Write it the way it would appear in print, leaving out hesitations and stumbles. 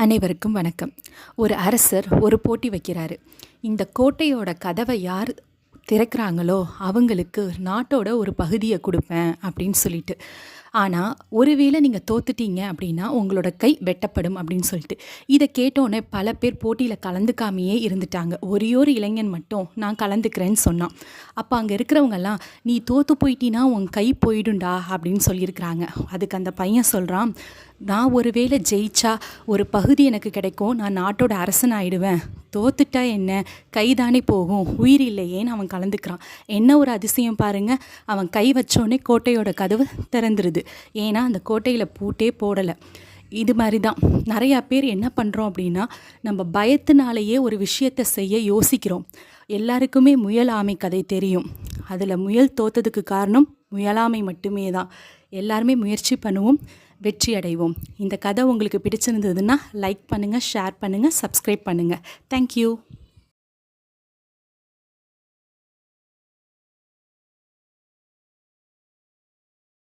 அனைவருக்கும் வணக்கம். ஒரு அரசர் ஒரு போட்டி வைக்கிறாரு. இந்த கோட்டையோட கதவை யார் திறக்கிறாங்களோ அவங்களுக்கு நாட்டோட ஒரு பகுதியை கொடுப்பேன் அப்படின்னு சொல்லிட்டு. ஆனால் ஒருவேளை நீங்கள் தோத்துட்டீங்க அப்படின்னா உங்களோட கை வெட்டப்படும் அப்படின்னு சொல்லிட்டு. இதை கேட்டோன்னே பல பேர் போட்டியில் கலந்துக்காமையே இருந்துட்டாங்க. ஒரே ஒரு இளைஞன் மட்டும் நான் கலந்துக்கிறேன்னு சொன்னான். அப்போ அங்கே இருக்கிறவங்கெல்லாம் நீ தோற்று போயிட்டீன்னா உன் கை போயிடும்டா அப்படின்னு சொல்லியிருக்கிறாங்க. அதுக்கு அந்த பையன் சொல்கிறான், நான் ஒருவேளை ஜெயிச்சா ஒரு பகுதி எனக்கு கிடைக்கும், நான் நாட்டோட அரசன் ஆயிடுவேன். தோத்துட்டா என்ன, கைதானே போகும், உயிர் இல்லையேன்னு அவன் கலந்துக்கிறான். என்ன ஒரு அதிசயம் பாருங்க, அவன் கை வச்சோடனே கோட்டையோட கதவு திறந்துருது. ஏன்னா அந்த கோட்டையில் பூட்டே போடலை. இது மாதிரி தான் நிறையா பேர் என்ன பண்ணுறோம் அப்படின்னா, நம்ம பயத்தினாலேயே ஒரு விஷயத்தை செய்ய யோசிக்கிறோம். எல்லாருக்குமே முயல் ஆமை கதை தெரியும். அதில் முயல் தோத்ததுக்கு காரணம் முயலாமை மட்டுமே தான். எல்லாருமே முயற்சி பண்ணுவோம், வெற்றி அடைவோம். இந்த கதை உங்களுக்கு பிடிச்சிருந்ததுன்னா லைக் பண்ணுங்கள், ஷேர் பண்ணுங்கள், சப்ஸ்கிரைப் பண்ணுங்கள். தேங்க்யூ.